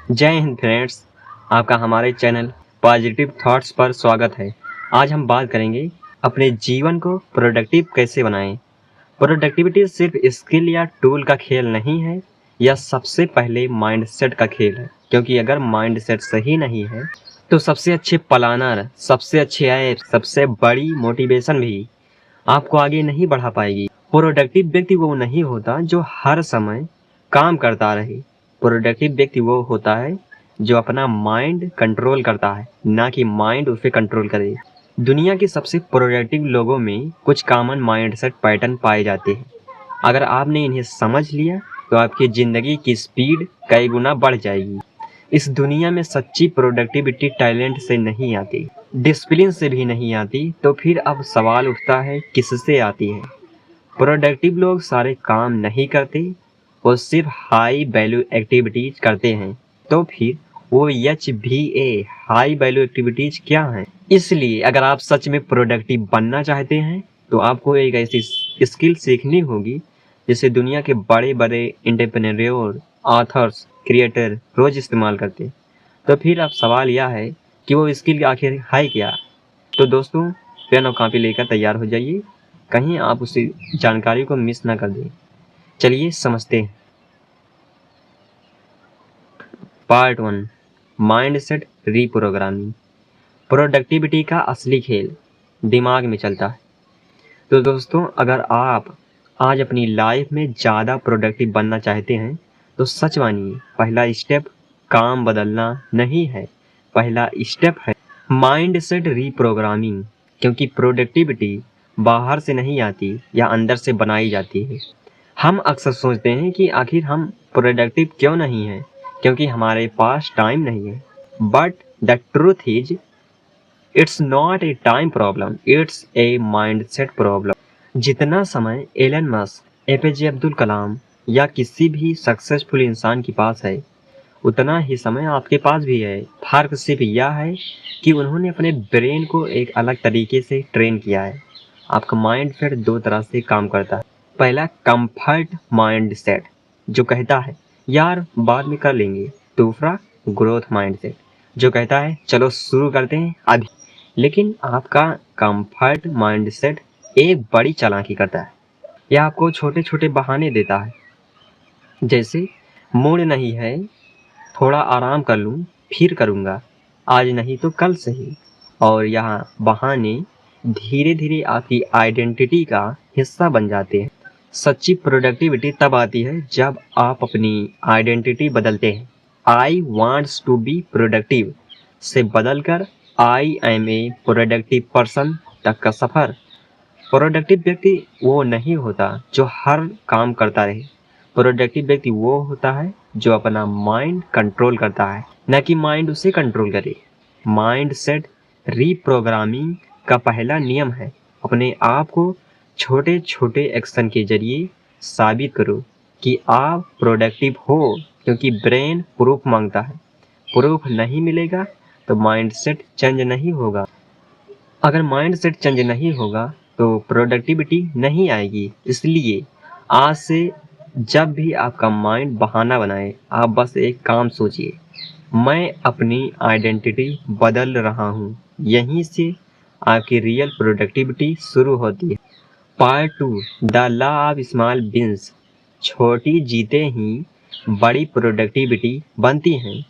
जय हिंद फ्रेंड्स, आपका हमारे चैनल पॉजिटिव थॉट्स पर स्वागत है। आज हम बात करेंगे अपने जीवन को प्रोडक्टिव कैसे बनाएं। प्रोडक्टिविटी सिर्फ स्किल या टूल का खेल नहीं है, यह सबसे पहले माइंडसेट का खेल है। क्योंकि अगर माइंडसेट सही नहीं है तो सबसे अच्छे प्लानर, सबसे अच्छे ऐप, सबसे बड़ी मोटिवेशन भी आपको आगे नहीं बढ़ा पाएगी। प्रोडक्टिव व्यक्ति वो नहीं होता जो हर समय काम करता रहे। प्रोडक्टिव व्यक्ति वो होता है जो अपना माइंड कंट्रोल करता है, ना कि माइंड उसे कंट्रोल करे। दुनिया के सबसे प्रोडक्टिव लोगों में कुछ कॉमन माइंडसेट पैटर्न पाए जाते हैं। अगर आपने इन्हें समझ लिया तो आपकी जिंदगी की स्पीड कई गुना बढ़ जाएगी। इस दुनिया में सच्ची प्रोडक्टिविटी टैलेंट से नहीं आती, डिसिप्लिन से भी नहीं आती। तो फिर अब सवाल उठता है, किससे आती है? प्रोडक्टिव लोग सारे काम नहीं करते, वो सिर्फ हाई वैल्यू एक्टिविटीज करते हैं। तो फिर वो HVA हाई वैल्यू एक्टिविटीज क्या हैं? इसलिए अगर आप सच में प्रोडक्टिव बनना चाहते हैं तो आपको एक ऐसी स्किल सीखनी होगी जिसे दुनिया के बड़े बड़े एंटरप्रेन्योर, ऑथर्स, क्रिएटर रोज इस्तेमाल करते हैं। तो फिर अब सवाल यह है कि वो स्किल आखिर है क्या? तो दोस्तों, पेन और कॉपी लेकर तैयार हो जाइए, कहीं आप उसी जानकारी को मिस ना कर दें। चलिए समझते हैं। Part 1, mindset reprogramming. प्रोडक्टिविटी का असली खेल दिमाग में चलता है। तो दोस्तों, अगर आप आज अपनी लाइफ में ज़्यादा प्रोडक्टिव बनना चाहते हैं तो सच मानिए, पहला स्टेप काम बदलना नहीं है, पहला स्टेप है माइंडसेट रीप्रोग्रामिंग। क्योंकि प्रोडक्टिविटी बाहर से नहीं आती या अंदर से बनाई जाती है। हम अक्सर सोचते हैं कि आखिर हम प्रोडक्टिव क्यों नहीं हैं, क्योंकि हमारे पास टाइम नहीं है। But the truth is, it's not a time problem, it's a mindset problem. जितना समय Elon Musk, APJ Abdul Kalam या किसी भी सक्सेसफुल इंसान के पास है, उतना ही समय आपके पास भी है। फर्क सिर्फ यह है कि उन्होंने अपने ब्रेन को एक अलग तरीके से ट्रेन किया है। आपका माइंड सेट दो तरह से काम करता है। पहला कंफर्ट माइंड सेट, जो कहता है यार बाद में कर लेंगे। दूसरा ग्रोथ माइंड सेट, जो कहता है चलो शुरू करते हैं अभी। लेकिन आपका कंफर्ट माइंड सेट एक बड़ी चालाकी करता है। यह आपको छोटे छोटे बहाने देता है, जैसे मूड नहीं है, थोड़ा आराम कर लूँ, फिर करूँगा, आज नहीं तो कल सही। और यहाँ बहाने धीरे धीरे आपकी आइडेंटिटी का हिस्सा बन जाते हैं। सच्ची प्रोडक्टिविटी तब आती है जब आप अपनी आइडेंटिटी बदलते हैं। I wants to be productive से बदलकर I am a productive person तक का सफ़र। प्रोडक्टिव व्यक्ति वो नहीं होता जो हर काम करता रहे। प्रोडक्टिव व्यक्ति वो होता है जो अपना माइंड कंट्रोल करता है, न कि माइंड उसे कंट्रोल करे। माइंड सेट रीप्रोग्रामिंग का पहला नियम है, अपने आप को छोटे छोटे एक्शन के जरिए साबित करो कि आप प्रोडक्टिव हो। क्योंकि ब्रेन प्रूफ मांगता है, प्रूफ नहीं मिलेगा तो माइंड सेट चेंज नहीं होगा। अगर माइंड सेट चेंज नहीं होगा तो प्रोडक्टिविटी नहीं आएगी। इसलिए आज से जब भी आपका माइंड बहाना बनाए, आप बस एक काम सोचिए, मैं अपनी आइडेंटिटी बदल रहा हूँ। यहीं से आपकी रियल प्रोडक्टिविटी शुरू होती है। Part 2, the law of small wins. छोटी जीतें ही बड़ी प्रोडक्टिविटी बनती हैं।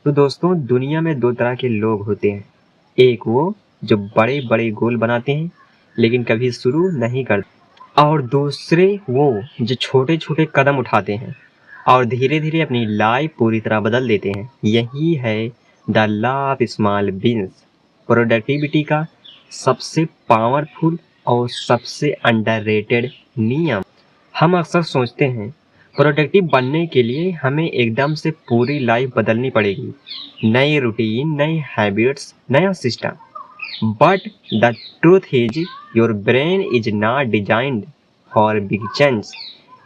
तो दोस्तों, दुनिया में दो तरह के लोग होते हैं। एक वो जो बड़े बड़े गोल बनाते हैं लेकिन कभी शुरू नहीं करते, और दूसरे वो जो छोटे छोटे कदम उठाते हैं और धीरे धीरे अपनी लाइफ पूरी तरह बदल देते हैं। यही है the law of small wins, productivity का सबसे पावरफुल और सबसे अंडररेटेड नियम। हम अक्सर सोचते हैं प्रोडक्टिव बनने के लिए हमें एकदम से पूरी लाइफ बदलनी पड़ेगी, नई रूटीन, नई हैबिट्स, नया system. But the truth is, your brain is not designed for big change.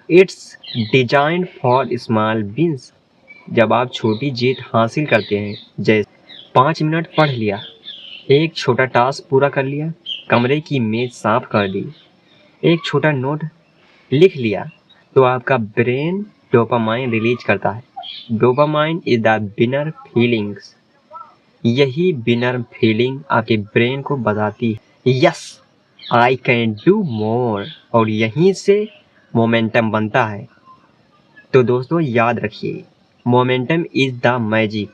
It's designed for small wins. जब आप छोटी जीत हासिल करते हैं, जैसे 5 मिनट पढ़ लिया, एक छोटा टास्क पूरा कर लिया, कमरे की मेज साफ कर दी, एक छोटा नोट लिख लिया, तो आपका ब्रेन डोपामाइन रिलीज करता है। Dopamine is the winner feelings. यही विनर फीलिंग आपके ब्रेन को बताती है yes I can do more, और यहीं से मोमेंटम बनता है। तो दोस्तों याद रखिए, मोमेंटम इज द मैजिक।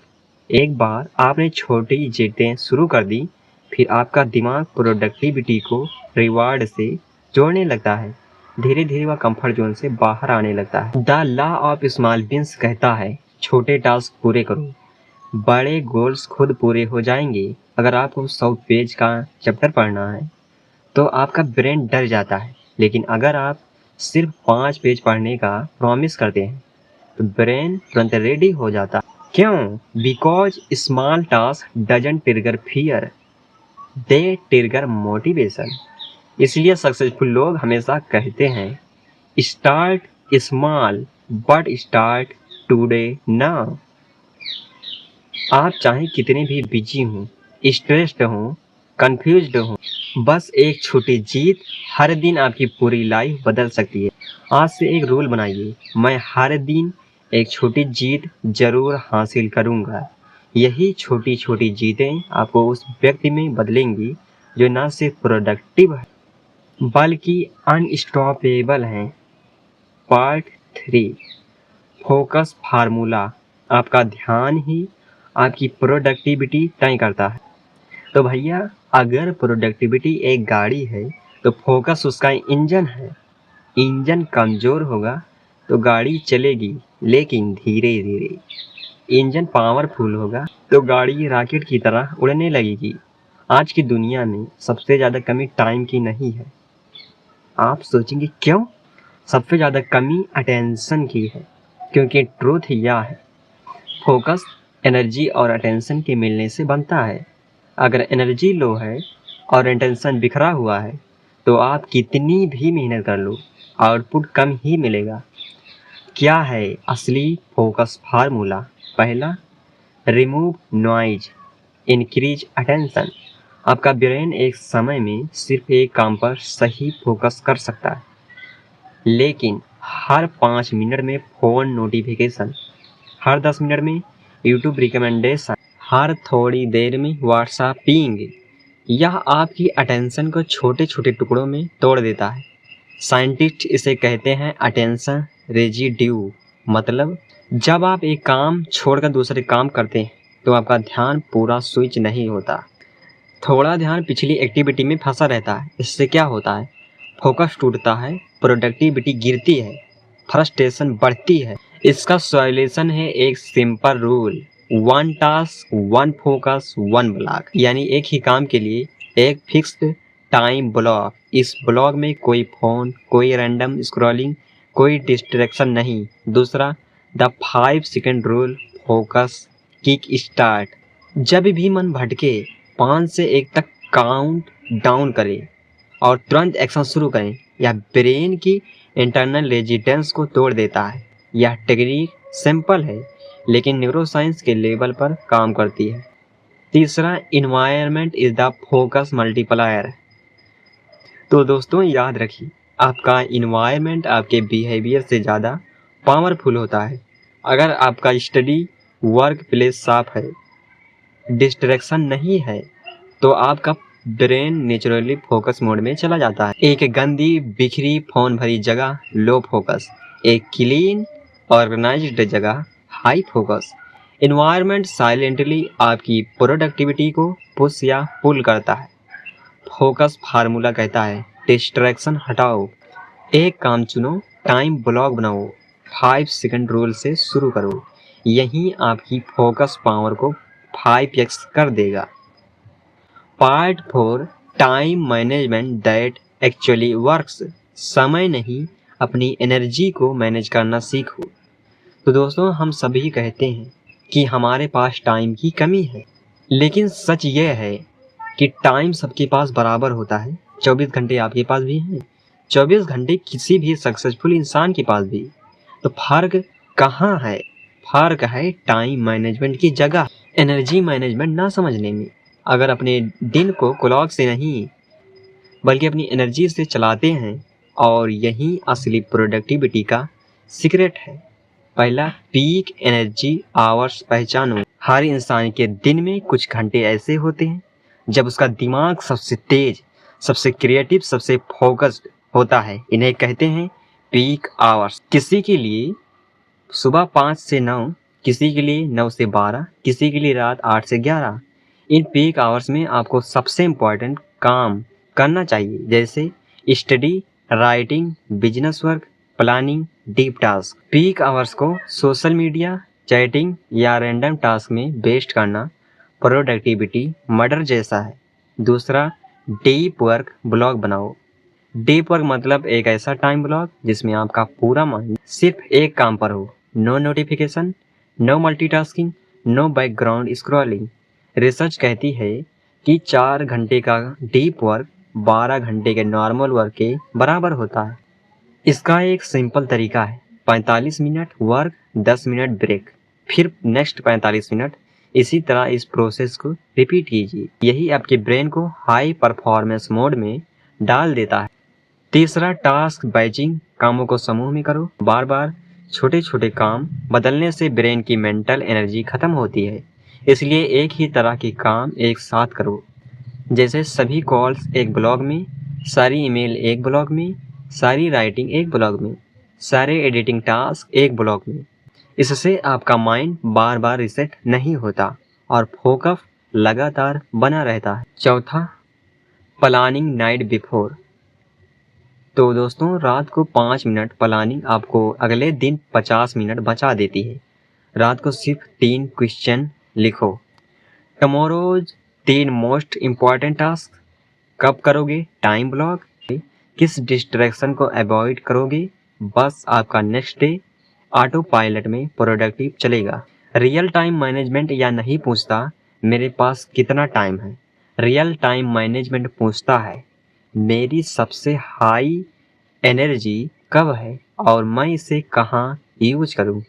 एक बार आपने छोटी जीतें शुरू कर दी, फिर आपका दिमाग प्रोडक्टिविटी को रिवार्ड से जोड़ने लगता है। धीरे धीरे वह कंफर्ट जोन से बाहर आने लगता है। The law of small wins कहता है छोटे टास्क पूरे करो, बड़े गोल्स खुद पूरे हो जाएंगे। अगर आपको 100 पेज का चैप्टर पढ़ना है तो आपका ब्रेन डर जाता है, लेकिन अगर आप सिर्फ 5 पेज पढ़ने का प्रॉमिस करते हैं तो ब्रेन तुरंत रेडी हो जाता है। क्यों? Because small task doesn't trigger fear, they trigger motivation. इसलिए सक्सेसफुल लोग हमेशा कहते हैं start small but start today now. आप चाहे कितने भी बिजी हों, स्ट्रेस्ड हों, कंफ्यूज्ड हों, बस एक छोटी जीत हर दिन आपकी पूरी लाइफ बदल सकती है। आज से एक रूल बनाइए, मैं हर दिन एक छोटी जीत जरूर हासिल करूंगा। यही छोटी छोटी जीतें आपको उस व्यक्ति में बदलेंगी जो न सिर्फ प्रोडक्टिव है बल्कि अनस्टॉपेबल हैं। Part 3, focus formula. आपका ध्यान ही आपकी प्रोडक्टिविटी तय करता है। तो भैया, अगर प्रोडक्टिविटी एक गाड़ी है तो फोकस उसका इंजन है। इंजन कमजोर होगा तो गाड़ी चलेगी लेकिन धीरे धीरे। इंजन पावरफुल होगा तो गाड़ी रॉकेट की तरह उड़ने लगेगी। आज की दुनिया में सबसे ज़्यादा कमी टाइम की नहीं है। आप सोचेंगे क्यों? सबसे ज़्यादा कमी अटेंशन की है, क्योंकि ट्रूथ यह है फोकस एनर्जी और अटेंशन के मिलने से बनता है। अगर एनर्जी लो है और अटेंशन बिखरा हुआ है तो आप कितनी भी मेहनत कर लो, आउटपुट कम ही मिलेगा। क्या है असली फोकस फार्मूला? पहला, रिमूव नॉइज, इंक्रीज अटेंशन। आपका ब्रेन एक समय में सिर्फ एक काम पर सही फोकस कर सकता है, लेकिन हर 5 मिनट में फ़ोन नोटिफिकेशन, हर 10 मिनट में यूट्यूब रिकमेंडेशन, हर थोड़ी देर में व्हाट्सएप पिंग, यह आपकी अटेंशन को छोटे छोटे टुकड़ों में तोड़ देता है। साइंटिस्ट इसे कहते हैं अटेंशन रेजिड्यू। मतलब जब आप एक काम छोड़कर दूसरे काम करते हैं तो आपका ध्यान पूरा स्विच नहीं होता, थोड़ा ध्यान पिछली एक्टिविटी में फंसा रहता है। इससे क्या होता है? फोकस टूटता है, प्रोडक्टिविटी गिरती है, फ्रस्ट्रेशन बढ़ती है। इसका सॉल्यूशन है एक simple rule, 1 task 1 focus 1 block. यानी एक ही काम के लिए एक फिक्स्ड टाइम ब्लॉक। इस ब्लॉक में कोई फोन, कोई रैंडम स्क्रॉलिंग, कोई डिस्ट्रैक्शन नहीं। दूसरा, the 5 second rule, focus kick start. जब भी मन भटके 5 से 1 तक काउंट डाउन करें और तुरंत एक्शन शुरू करें। यह ब्रेन की इंटरनल रेजिस्टेंस को तोड़ देता है। यह टेक्निक सिंपल है लेकिन न्यूरोसाइंस के लेवल पर काम करती है। तीसरा, environment is the focus multiplier. तो दोस्तों याद रखिए, आपका इन्वायरमेंट आपके बिहेवियर से ज़्यादा पावरफुल होता है। अगर आपका स्टडी वर्क प्लेस साफ है, डिस्ट्रैक्शन नहीं है, तो आपका ब्रेन नेचुरली फोकस मोड में चला जाता है। एक गंदी बिखरी फोन भरी जगह लो फोकस, एक क्लीन ऑर्गेनाइज्ड जगह हाई फोकस। इन्वायरमेंट साइलेंटली आपकी प्रोडक्टिविटी को पुश या पुल करता है। फोकस फार्मूला कहता है डिस्ट्रैक्शन हटाओ, एक काम चुनो, टाइम ब्लॉक बनाओ, 5 सेकंड रूल से शुरू करो। यही आपकी फोकस पावर को 5x कर देगा। Part 4, time management that actually works. समय नहीं, अपनी एनर्जी को मैनेज करना सीखो। तो दोस्तों, हम सभी कहते हैं कि हमारे पास टाइम की कमी है, लेकिन सच ये है कि टाइम सबके पास बराबर होता है। 24 घंटे आपके पास भी हैं, 24 घंटे किसी भी सक्सेसफुल इंसान के पास भी। तो फर्क कहाँ है? फर्क है टाइम मैनेजमेंट की जगह एनर्जी मैनेजमेंट ना समझने में। अगर अपने दिन को क्लॉक से नहीं बल्कि अपनी एनर्जी से चलाते हैं, और यही असली प्रोडक्टिविटी का सीक्रेट है। पहला, पीक एनर्जी आवर्स पहचानो। हर इंसान के दिन में कुछ घंटे ऐसे होते हैं जब उसका दिमाग सबसे तेज, सबसे क्रिएटिव, सबसे फोकस्ड होता है। इन्हें कहते हैं पीक आवर्स। किसी के लिए सुबह 5 से 9, किसी के लिए 9 से 12, किसी के लिए रात 8 से 11। इन पीक आवर्स में आपको सबसे इम्पोर्टेंट काम करना चाहिए, जैसे study, writing, business work, planning, deep task. Peak hours को सोशल मीडिया, चैटिंग या रैंडम टास्क में वेस्ट करना प्रोडक्टिविटी मर्डर जैसा है। दूसरा, डीप वर्क ब्लॉक बनाओ। डीप वर्क मतलब एक ऐसा टाइम ब्लॉक जिसमें आपका पूरा माइंड सिर्फ एक काम पर हो। No notification, no multitasking, no background scrolling. Research कहती है कि 4 घंटे का डीप वर्क 12 घंटे के नॉर्मल वर्क के बराबर होता है। इसका एक सिंपल तरीका है, 45 मिनट वर्क, 10 मिनट ब्रेक, फिर नेक्स्ट 45 मिनट। इसी तरह इस प्रोसेस को रिपीट कीजिए। यही आपके ब्रेन को हाई परफॉर्मेंस मोड में डाल देता है। तीसरा, टास्क बैचिंग। कामों को समूह में करो। बार बार छोटे छोटे काम बदलने से ब्रेन की मेंटल एनर्जी खत्म होती है, इसलिए एक ही तरह के काम एक साथ करो। जैसे सभी कॉल्स एक ब्लॉग में, सारी ईमेल एक ब्लॉग में, सारी राइटिंग एक ब्लॉग में, सारे एडिटिंग टास्क एक ब्लॉग में। इससे आपका माइंड बार बार रिसेट नहीं होता और फोकस लगातार बना रहता है। चौथा, प्लानिंग नाइट बिफोर। तो दोस्तों, रात को 5 मिनट प्लानिंग आपको अगले दिन 50 मिनट बचा देती है। रात को सिर्फ 3 क्वेश्चन लिखो। Tomorrow's 3 most important task. कब करोगे? Time block. किस डिस्ट्रैक्शन को अवॉइड करोगे? बस आपका नेक्स्ट डे ऑटो पायलट में प्रोडक्टिव चलेगा। रियल टाइम मैनेजमेंट या नहीं पूछता मेरे पास कितना टाइम है। रियल टाइम मैनेजमेंट पूछता है मेरी सबसे हाई एनर्जी कब है और मैं इसे कहाँ यूज करूँ।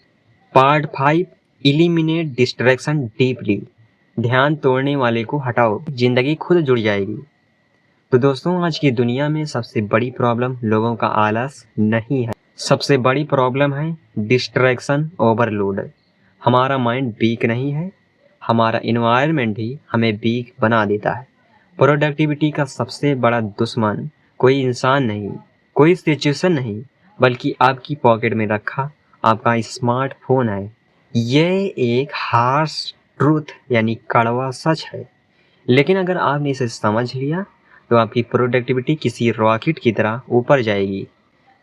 Part 5, eliminate distraction deeply. ध्यान तोड़ने वाले को हटाओ, जिंदगी खुद जुड़ जाएगी। तो दोस्तों, आज की दुनिया में सबसे बड़ी प्रॉब्लम लोगों का आलस नहीं है, सबसे बड़ी प्रॉब्लम है डिस्ट्रैक्शन ओवरलोड। हमारा माइंड वीक नहीं है, हमारा इन्वायरमेंट ही हमें वीक बना देता है। प्रोडक्टिविटी का सबसे बड़ा दुश्मन कोई इंसान नहीं, कोई सिचुएशन नहीं, बल्कि आपकी पॉकेट में रखा आपका स्मार्टफोन है। यह एक हार्श ट्रूथ यानी कड़वा सच है, लेकिन अगर आपने इसे समझ लिया तो आपकी प्रोडक्टिविटी किसी रॉकेट की तरह ऊपर जाएगी।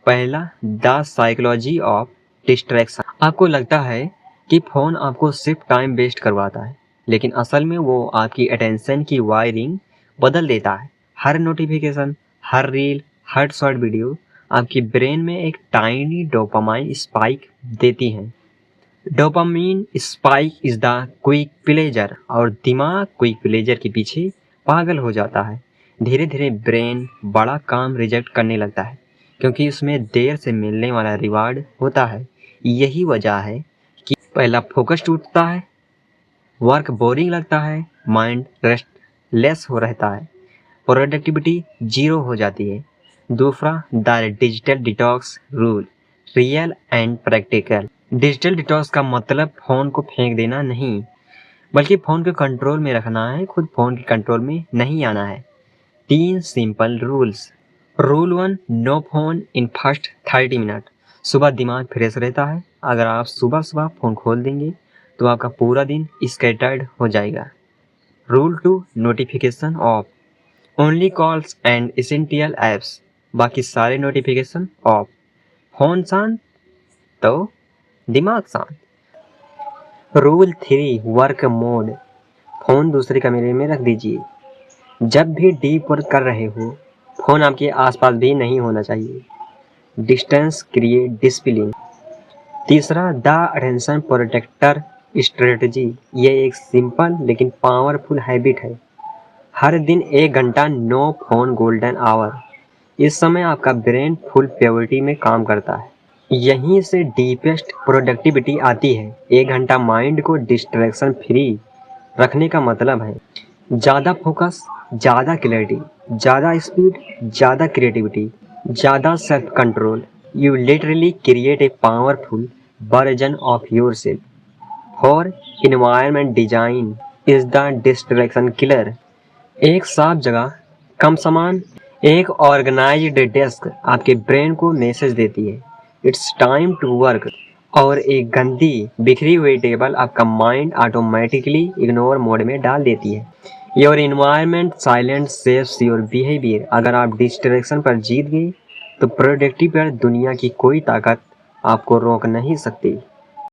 पहला, द साइकोलॉजी ऑफ डिस्ट्रैक्शन। आपको लगता है कि फ़ोन आपको सिर्फ टाइम वेस्ट करवाता है, लेकिन असल में वो आपकी अटेंशन की वायरिंग बदल देता है। हर नोटिफिकेशन, हर रील, हर शॉर्ट वीडियो आपके ब्रेन में एक टाइनी डोपामाइन स्पाइक देती हैं। Dopamine spike is the quick pleasure, और दिमाग क्विक प्लेजर के पीछे पागल हो जाता है। धीरे धीरे ब्रेन बड़ा काम रिजेक्ट करने लगता है, क्योंकि उसमें देर से मिलने वाला रिवार्ड होता है। यही वजह है कि पहला, फोकस टूटता है, वर्क बोरिंग लगता है, माइंड रेस्टलेस हो रहता है, प्रोडक्टिविटी 0 हो जाती है। दूसरा, the digital detox rule, real and practical. Digital detox का मतलब फ़ोन को फेंक देना नहीं, बल्कि फ़ोन को कंट्रोल में रखना है, खुद फ़ोन के कंट्रोल में नहीं आना है। 3 simple rules. Rule 1, no phone in first 30 minute. सुबह दिमाग फ्रेश रहता है, अगर आप सुबह सुबह फ़ोन खोल देंगे तो आपका पूरा दिन स्कैटर्ड हो जाएगा। Rule 2, notification of, only calls and essential apps, बाकी सारे नोटिफिकेशन ऑफ। फ़ोन शांत तो दिमाग शांत। रूल 3, वर्क मोड, फ़ोन दूसरे कमरे में रख दीजिए। जब भी डीप वर्क कर रहे हो, फ़ोन आपके आसपास भी नहीं होना चाहिए। Distance create discipline. तीसरा, द अटेंशन प्रोटेक्टर स्ट्रेटजी। ये एक सिंपल लेकिन पावरफुल हैबिट है। हर दिन 1 घंटा नो फोन गोल्डन आवर। इस समय आपका ब्रेन फुल प्योरिटी में काम करता है। यहीं से डीपेस्ट प्रोडक्टिविटी आती है। 1 घंटा माइंड को डिस्ट्रैक्शन फ्री रखने का मतलब है ज़्यादा फोकस, ज़्यादा क्लैरिटी, ज़्यादा स्पीड, ज़्यादा क्रिएटिविटी, ज़्यादा self control. You literally create a powerful version of yourself. For environment design is the distraction killer. एक साफ जगह, कम सामान, एक ऑर्गेनाइज्ड डेस्क आपके ब्रेन को मैसेज देती है इट्स टाइम टू वर्क, और एक गंदी बिखरी हुई टेबल आपका माइंड ऑटोमेटिकली इग्नोर मोड में डाल देती है। Your environment silent saves your behaviour. अगर आप डिस्ट्रैक्शन पर जीत गए तो प्रोडक्टिव पर दुनिया की कोई ताकत आपको रोक नहीं सकती।